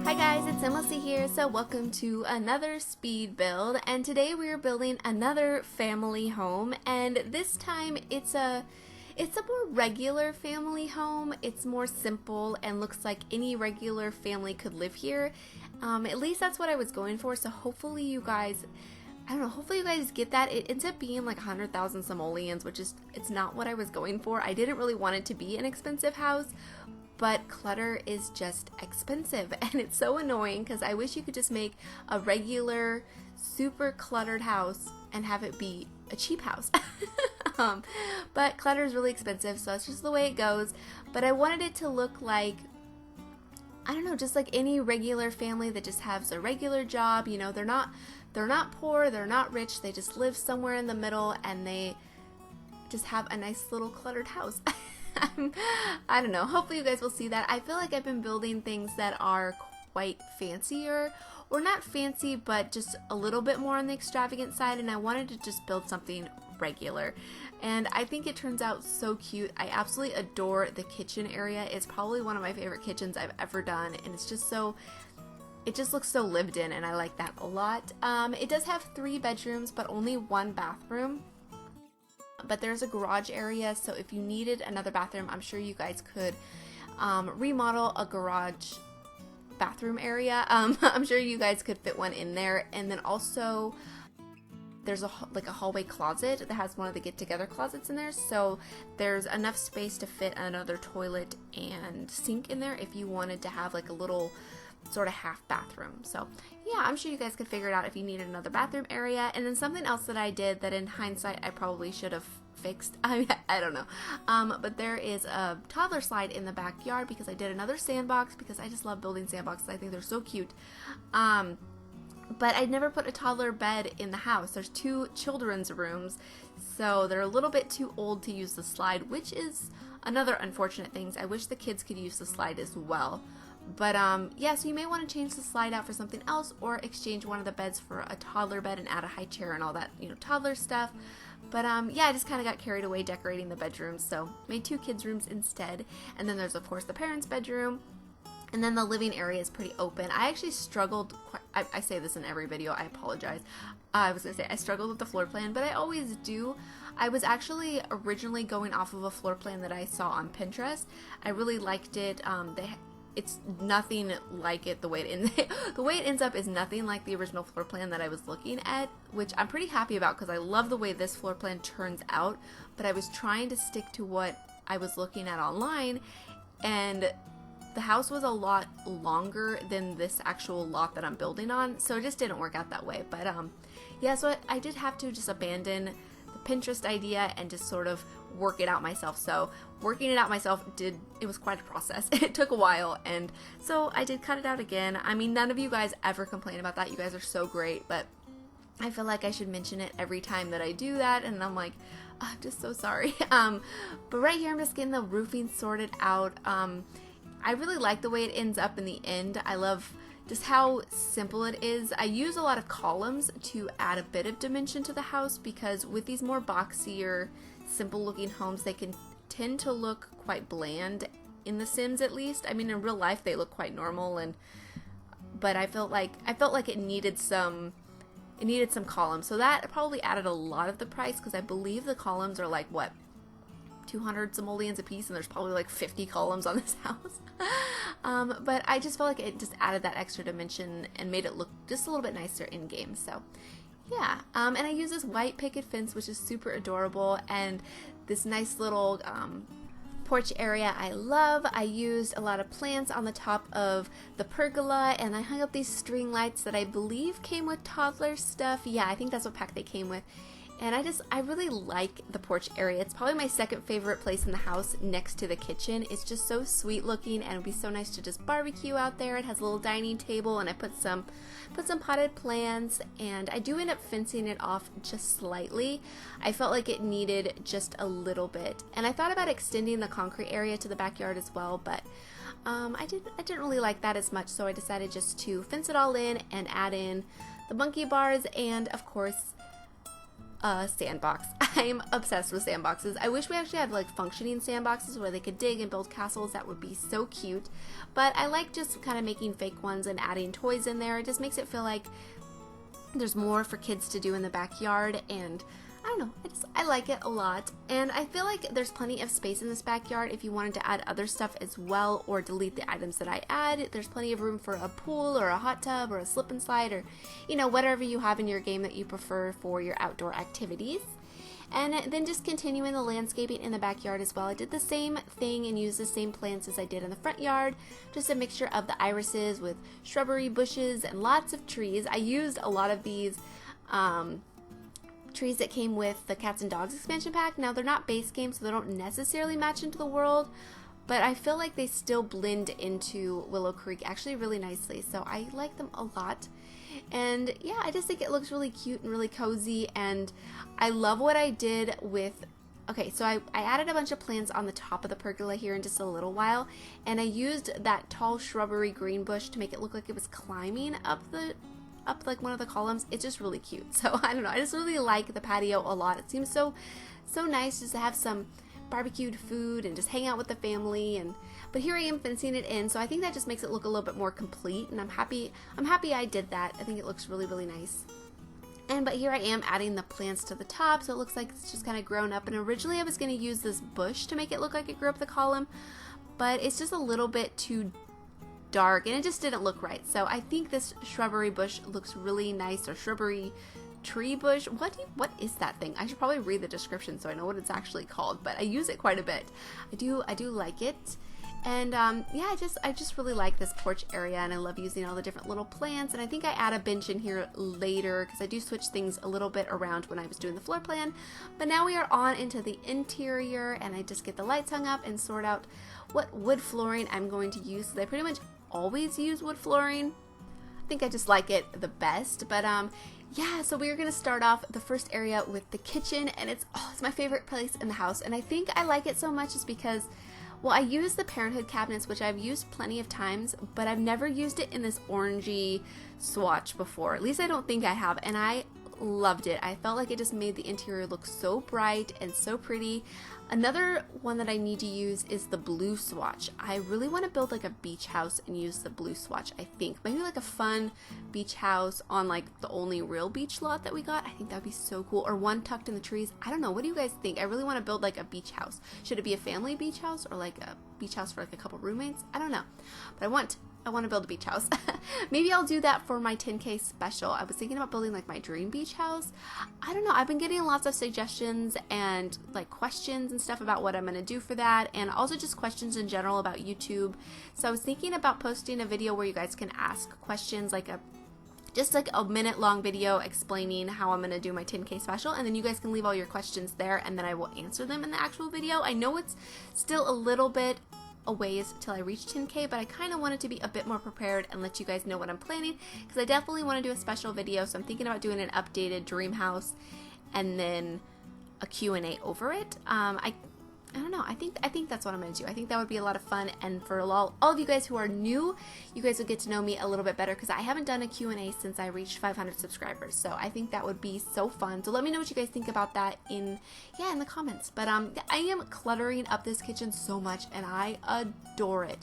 Hi guys, it's SimLicy here, so welcome to another speed build, and today we are building another family home, and this time it's a more regular family home. It's more simple and looks like any regular family could live here. At least that's what I was going for, so hopefully you guys, I don't know, hopefully you guys get that. It ends up being like 100,000 simoleons, which is, it's not what I was going for. I didn't really want it to be an expensive house, but clutter is just expensive and it's so annoying because I wish you could just make a regular, super cluttered house and have it be a cheap house. But clutter is really expensive, so that's just the way it goes. But I wanted it to look like, I don't know, just like any regular family that just has a regular job. You know, they're not poor, they're not rich, they just live somewhere in the middle and they just have a nice little cluttered house. I don't know, hopefully you guys will see that. I feel like I've been building things that are quite fancier, or not fancy, but just a little bit more on the extravagant side, and I wanted to just build something regular. And I think it turns out so cute. I absolutely adore the kitchen area. It's probably one of my favorite kitchens I've ever done, and it's just so, it just looks so lived in, and I like that a lot. It does have 3 bedrooms, but only 1 bathroom. But there's a garage area, so if you needed another bathroom, I'm sure you guys could remodel a garage bathroom area. I'm sure you guys could fit one in there. And then also there's a hallway closet that has one of the get-together closets in there, so there's enough space to fit another toilet and sink in there if you wanted to have like a little sort of half bathroom. So yeah, I'm sure you guys could figure it out if you needed another bathroom area. And then something else that I did that in hindsight I probably should have fixed, I don't know, but there is a toddler slide in the backyard because I did another sandbox because I just love building sandboxes. I think they're so cute. But I never put a toddler bed in the house. There's 2 children's rooms, so they're a little bit too old to use the slide, which is another unfortunate thing. I wish the kids could use the slide as well. But yeah, so you may want to change the slide out for something else, or exchange one of the beds for a toddler bed and add a high chair and all that, you know, toddler stuff. But yeah, I just kind of got carried away decorating the bedrooms, so made 2 kids' rooms instead. And then there's of course the parents' bedroom. And then the living area is pretty open. I actually struggled, I say this in every video, I apologize. I was going to say I struggled with the floor plan, but I always do. I was actually originally going off of a floor plan that I saw on Pinterest. I really liked it. It's nothing like it. The way it ends up is nothing like the original floor plan that I was looking at, which I'm pretty happy about because I love the way this floor plan turns out. But I was trying to stick to what I was looking at online, and the house was a lot longer than this actual lot that I'm building on, so it just didn't work out that way. But yeah, so I did have to just abandon the Pinterest idea and just sort of work it out myself. So working it out myself it was quite a process. It took a while, and so I did cut it out again. I mean, none of you guys ever complain about that. You guys are so great, but I feel like I should mention it every time that I do that, and I'm like, oh, I'm just so sorry. But right here I'm just getting the roofing sorted out. I really like the way it ends up in the end. I love just how simple it is. I use a lot of columns to add a bit of dimension to the house, because with these more boxier, simple looking homes, they can tend to look quite bland, in The Sims at least. I mean, in real life they look quite normal, but I felt like it needed some columns. So that probably added a lot of the price, because I believe the columns are like, what, 200 simoleons a piece, and there's probably like 50 columns on this house. But I just felt like it just added that extra dimension and made it look just a little bit nicer in game. So yeah, and I use this white picket fence, which is super adorable, and this nice little porch area I love. I used a lot of plants on the top of the pergola, and I hung up these string lights that I believe came with toddler stuff. Yeah, I think that's what pack they came with. And I really like the porch area. It's probably my second favorite place in the house next to the kitchen. It's just so sweet looking, and it would be so nice to just barbecue out there. It has a little dining table, and I put some potted plants, and I do end up fencing it off just slightly. I felt like it needed just a little bit. And I thought about extending the concrete area to the backyard as well, but I didn't really like that as much, so I decided just to fence it all in and add in the monkey bars, and of course a sandbox. I'm obsessed with sandboxes. I wish we actually had like functioning sandboxes where they could dig and build castles. That would be so cute. But I like just kind of making fake ones and adding toys in there. It just makes it feel like there's more for kids to do in the backyard, and I don't know, I like it a lot. And I feel like there's plenty of space in this backyard if you wanted to add other stuff as well, or delete the items that I add. There's plenty of room for a pool or a hot tub or a slip and slide, or whatever you have in your game that you prefer for your outdoor activities. And then just continuing the landscaping in the backyard as well. I did the same thing and used the same plants as I did in the front yard. Just a mixture of the irises with shrubbery bushes and lots of trees. I used a lot of these trees that came with the Cats and Dogs expansion pack. Now they're not base game, so they don't necessarily match into the world, but I feel like they still blend into Willow Creek actually really nicely, so I like them a lot. And yeah, I just think it looks really cute and really cozy, and I love what I did with, okay, so I added a bunch of plants on the top of the pergola here in just a little while, and I used that tall shrubbery green bush to make it look like it was climbing up like one of the columns. It's just really cute. So I don't know, I just really like the patio a lot. It seems so nice just to have some barbecued food and just hang out with the family. But here I am fencing it in, so I think that just makes it look a little bit more complete, and I'm happy I did that. I think it looks really, really nice. But here I am adding the plants to the top, so it looks like it's just kind of grown up. And originally I was going to use this bush to make it look like it grew up the column, but it's just a little bit too dark and it just didn't look right. So I think this shrubbery bush looks really nice, or shrubbery tree bush. What is that thing? I should probably read the description so I know what it's actually called, but I use it quite a bit. I do like it. And yeah, I just really like this porch area, and I love using all the different little plants. And I think I add a bench in here later because I do switch things a little bit around when I was doing the floor plan. But now we are on into the interior, and I just get the lights hung up and sort out what wood flooring I'm going to use. So I pretty much always use wood flooring. I think I just like it the best. But yeah, so we are going to start off the first area with the kitchen, and it's my favorite place in the house. And I think I like it so much is because, well, I use the Parenthood cabinets, which I've used plenty of times, but I've never used it in this orangey swatch before. At least I don't think I have, and I loved it. I felt like it just made the interior look so bright and so pretty. Another one that I need to use is the blue swatch. I really want to build like a beach house and use the blue swatch, I think. Maybe like a fun beach house on like the only real beach lot that we got. I think that would be so cool. Or one tucked in the trees. I don't know. What do you guys think? I really want to build like a beach house. Should it be a family beach house or like a beach house for like a couple roommates? I don't know. But I want to build a beach house. Maybe I'll do that for my 10K special. I was thinking about building like my dream beach house. I don't know. I've been getting lots of suggestions and like questions and stuff about what I'm going to do for that, and also just questions in general about YouTube. So I was thinking about posting a video where you guys can ask questions, like just like a minute long video explaining how I'm going to do my 10K special, and then you guys can leave all your questions there and then I will answer them in the actual video. I know it's still a little bit a ways till I reach 10K, but I kind of wanted to be a bit more prepared and let you guys know what I'm planning, because I definitely want to do a special video. So I'm thinking about doing an updated dream house and then a Q&A over it. I don't know. I think that's what I'm going to do. I think that would be a lot of fun, and for all of you guys who are new, you guys will get to know me a little bit better, because I haven't done a Q&A since I reached 500 subscribers. So I think that would be so fun. So let me know what you guys think about that in the comments. But I am cluttering up this kitchen so much, and I adore it.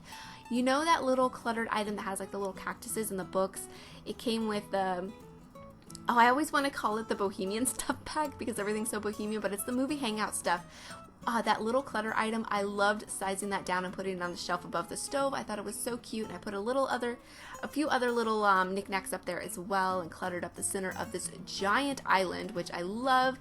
You know that little cluttered item that has like the little cactuses in the books? It came with the I always want to call it the Bohemian stuff pack because everything's so bohemian, but it's the movie hangout stuff. That little clutter item, I loved sizing that down and putting it on the shelf above the stove. I thought it was so cute, and I put a few other little knickknacks up there as well, and cluttered up the center of this giant island, which I love.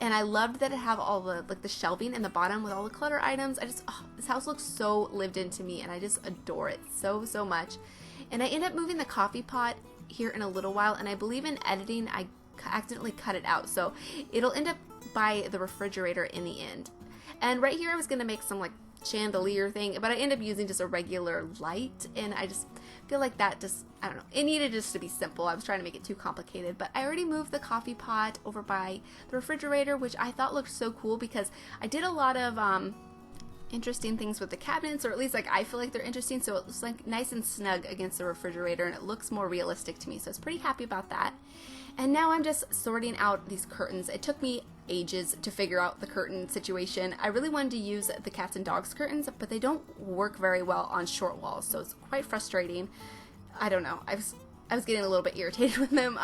And I loved that it have all the the shelving in the bottom with all the clutter items. This house looks so lived in to me, and I just adore it so much. And I end up moving the coffee pot here in a little while, and I believe in editing I accidentally cut it out, so it'll end up by the refrigerator in the end. And right here I was going to make some like chandelier thing, but I end up using just a regular light, and I just feel like that I don't know, it needed just to be simple. I was trying to make it too complicated, but I already moved the coffee pot over by the refrigerator, which I thought looked so cool because I did a lot of interesting things with the cabinets, or at least like I feel like they're interesting, so it's like nice and snug against the refrigerator and it looks more realistic to me, so I was pretty happy about that. And now I'm just sorting out these curtains. It took me ages to figure out the curtain situation. I really wanted to use the cats and dogs curtains, but they don't work very well on short walls, so it's quite frustrating. I don't know, I was getting a little bit irritated with them.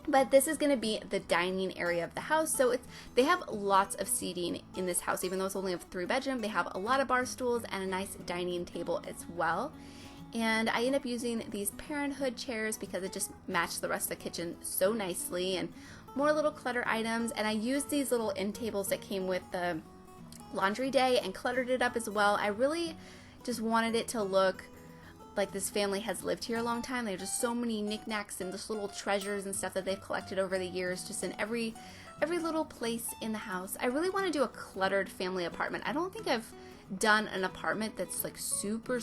But this is going to be the dining area of the house, so they have lots of seating in this house. Even though it's only a 3-bedroom, they have a lot of bar stools and a nice dining table as well. And I end up using these Parenthood chairs because it just matched the rest of the kitchen so nicely, and more little clutter items. And I used these little end tables that came with the laundry day and cluttered it up as well. I really just wanted it to look like this family has lived here a long time. There's just so many knickknacks and just little treasures and stuff that they've collected over the years, just in every little place in the house. I really want to do a cluttered family apartment. I don't think I've done an apartment that's like super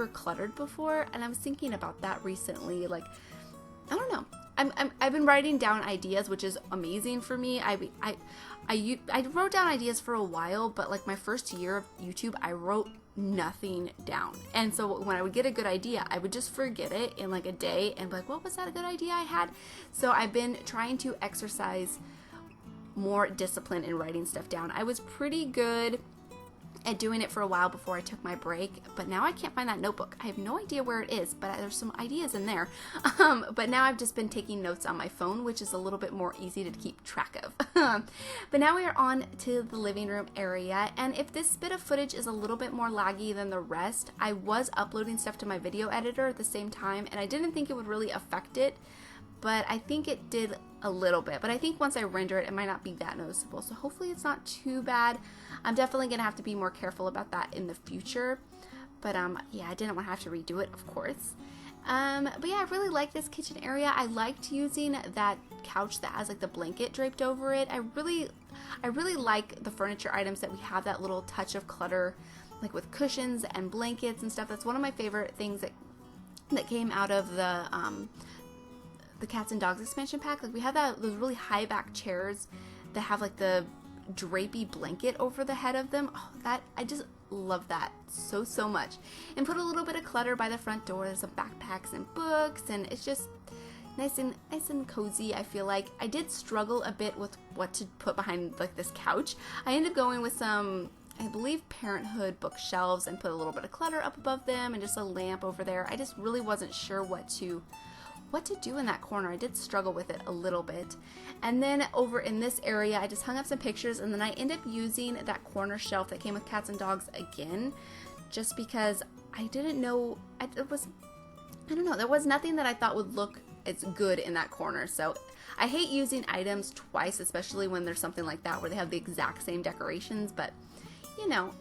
cluttered before, and I was thinking about that recently. Like, I don't know. I've been writing down ideas, which is amazing for me. I wrote down ideas for a while, but like my first year of YouTube, I wrote nothing down. And so when I would get a good idea, I would just forget it in like a day and be like, what was that a good idea I had? So I've been trying to exercise more discipline in writing stuff down. I was pretty good at doing it for a while before I took my break, but now I can't find that notebook. I have no idea where it is, but there's some ideas in there. But now I've just been taking notes on my phone, which is a little bit more easy to keep track of. But now we are on to the living room area, and if this bit of footage is a little bit more laggy than the rest, I was uploading stuff to my video editor at the same time, and I didn't think it would really affect it, but I think it did a little bit. But I think once I render it, it might not be that noticeable, so hopefully it's not too bad. I'm definitely going to have to be more careful about that in the future. But yeah, I didn't want to have to redo it, of course. But yeah, I really like this kitchen area. I liked using that couch that has like the blanket draped over it. I really like the furniture items that we have that little touch of clutter, like with cushions and blankets and stuff. That's one of my favorite things that came out of the cats and dogs expansion pack. Like we have those really high back chairs that have like the drapey blanket over the head of them. Oh, that I just love that so much. And put a little bit of clutter by the front door. There's some backpacks and books, and it's just nice and cozy. I feel like I did struggle a bit with what to put behind like this couch. I ended up going with some, I believe, Parenthood bookshelves, and put a little bit of clutter up above them and just a lamp over there. I just really wasn't sure what to do in that corner. I did struggle with it a little bit. And then over in this area, I just hung up some pictures, and then I ended up using that corner shelf that came with cats and dogs again, just because I didn't know, I don't know, there was nothing that I thought would look as good in that corner. So I hate using items twice, especially when there's something like that where they have the exact same decorations, but you know,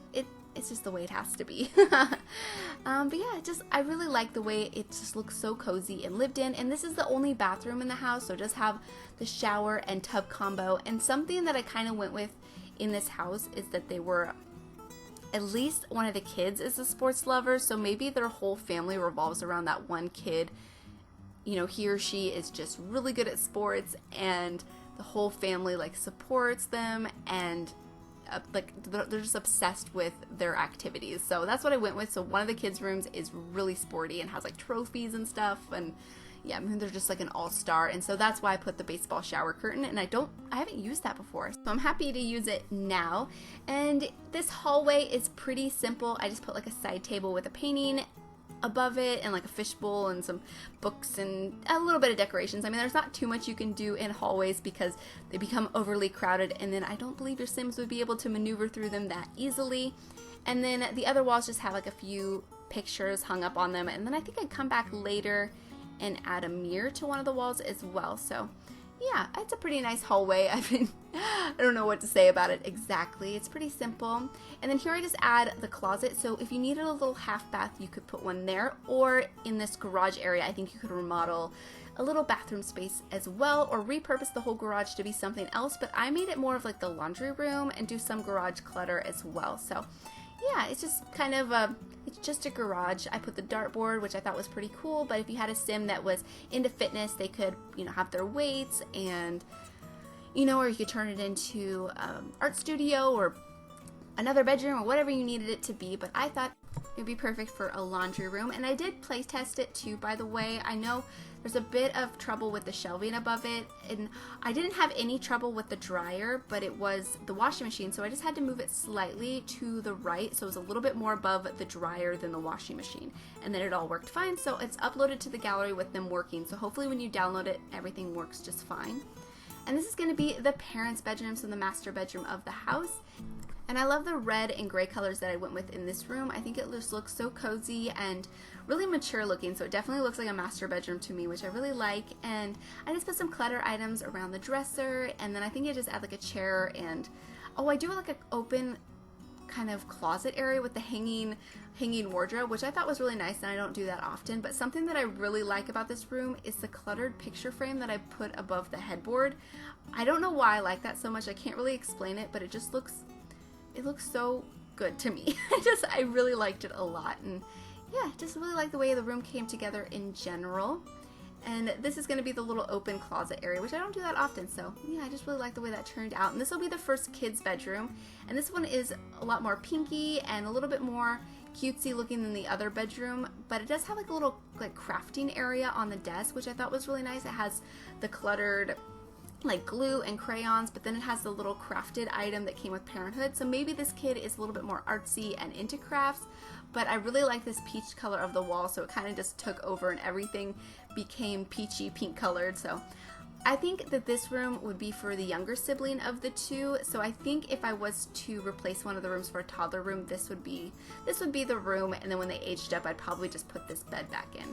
it's just the way it has to be. But yeah, I really like the way it just looks so cozy and lived in. And this is the only bathroom in the house, so just have the shower and tub combo. And something that I kind of went with in this house is that they were, at least one of the kids is a sports lover, so maybe their whole family revolves around that one kid. You know, he or she is just really good at sports, and the whole family like supports them, and like they're just obsessed with their activities. So that's what I went with. So one of the kids' rooms is really sporty and has like trophies and stuff, and yeah, I mean, they're just like an all-star. And so that's why I put the baseball shower curtain, and I haven't used that before, so I'm happy to use it now. And this hallway is pretty simple. I just put like a side table with a painting above it and like a fishbowl and some books and a little bit of decorations. I mean, there's not too much you can do in hallways because they become overly crowded, and then I don't believe your Sims would be able to maneuver through them that easily. And then the other walls just have like a few pictures hung up on them, and then I think I'd come back later and add a mirror to one of the walls as well. So yeah, it's a pretty nice hallway. I don't know what to say about it exactly. It's pretty simple. And then here I just add the closet. So if you needed a little half bath, you could put one there, or in this garage area, I think you could remodel a little bathroom space as well, or repurpose the whole garage to be something else. But I made it more of like the laundry room and do some garage clutter as well. So yeah, it's just kind of it's just a garage. I put the dartboard, which I thought was pretty cool, but if you had a Sim that was into fitness, they could, you know, have their weights, and, you know, or you could turn it into art studio, or another bedroom or whatever you needed it to be, but I thought it would be perfect for a laundry room. And I did play test it too, by the way. I know there's a bit of trouble with the shelving above it, and I didn't have any trouble with the dryer, but it was the washing machine, so I just had to move it slightly to the right, so it was a little bit more above the dryer than the washing machine, and then it all worked fine. So it's uploaded to the gallery with them working, so hopefully when you download it, everything works just fine. And this is going to be the parents' bedroom, so the master bedroom of the house. And I love the red and gray colors that I went with in this room. I think it just looks so cozy and really mature looking, so it definitely looks like a master bedroom to me, which I really like. And I just put some clutter items around the dresser, and then I think I just add like a chair, and oh, I do like an open kind of closet area with the hanging wardrobe, which I thought was really nice, and I don't do that often. But something that I really like about this room is the cluttered picture frame that I put above the headboard. I don't know why I like that so much. I can't really explain it, but it just looks so good to me. I really liked it a lot, and yeah, just really like the way the room came together in general. And this is going to be the little open closet area, which I don't do that often, so yeah, I just really like the way that turned out. And this will be the first kids' bedroom, and this one is a lot more pinky and a little bit more cutesy looking than the other bedroom, but it does have like a little like crafting area on the desk, which I thought was really nice. It has the cluttered like glue and crayons, but then it has the little crafted item that came with parenthood, so maybe this kid is a little bit more artsy and into crafts. But I really like this peach color of the wall, so it kind of just took over and everything became peachy pink colored. So I think that this room would be for the younger sibling of the two, so I think if I was to replace one of the rooms for a toddler room, this would be the room, and then when they aged up, I'd probably just put this bed back in.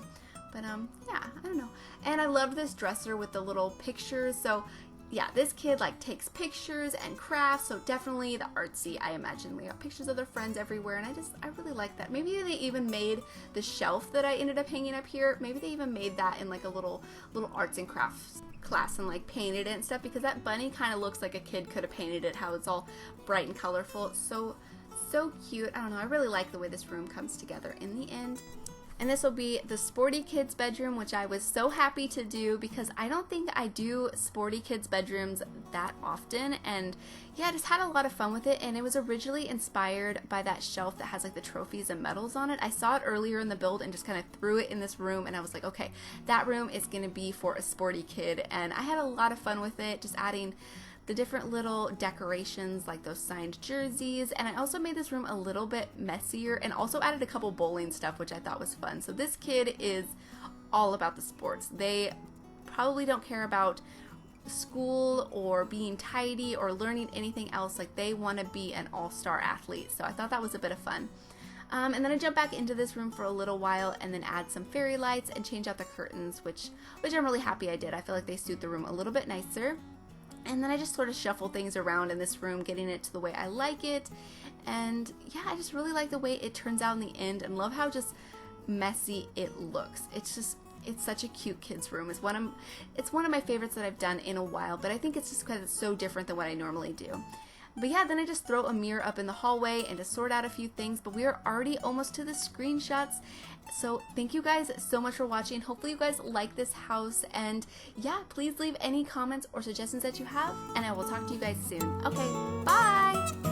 But yeah, I don't know. And I love this dresser with the little pictures. So yeah, this kid like takes pictures and crafts, so definitely the artsy, I imagine. We got pictures of their friends everywhere, and I really like that. Maybe they even made the shelf that I ended up hanging up here, maybe they even made that in like a little arts and crafts class and like painted it and stuff, because that bunny kind of looks like a kid could have painted it, how it's all bright and colorful. So cute. I don't know, I really like the way this room comes together in the end. And this will be the sporty kids bedroom, which I was so happy to do because I don't think I do sporty kids bedrooms that often. And yeah, I just had a lot of fun with it, and it was originally inspired by that shelf that has like the trophies and medals on it. I saw it earlier in the build and just kind of threw it in this room, and I was like, okay, that room is going to be for a sporty kid. And I had a lot of fun with it, just adding the different little decorations like those signed jerseys, and I also made this room a little bit messier and also added a couple bowling stuff, which I thought was fun. So this kid is all about the sports. They probably don't care about school or being tidy or learning anything else. Like, they want to be an all-star athlete, so I thought that was a bit of fun. And then I jumped back into this room for a little while and then add some fairy lights and change out the curtains, which I'm really happy I did. I feel like they suit the room a little bit nicer. And then I just sort of shuffle things around in this room, getting it to the way I like it. And yeah, I just really like the way it turns out in the end, and love how just messy it looks. It's such a cute kids room. It's one of my favorites that I've done in a while, but I think it's just because it's so different than what I normally do. But yeah, then I just throw a mirror up in the hallway and just sort out a few things, but we are already almost to the screenshots. So thank you guys so much for watching. Hopefully you guys like this house, and yeah, please leave any comments or suggestions that you have, and I will talk to you guys soon. Okay, bye!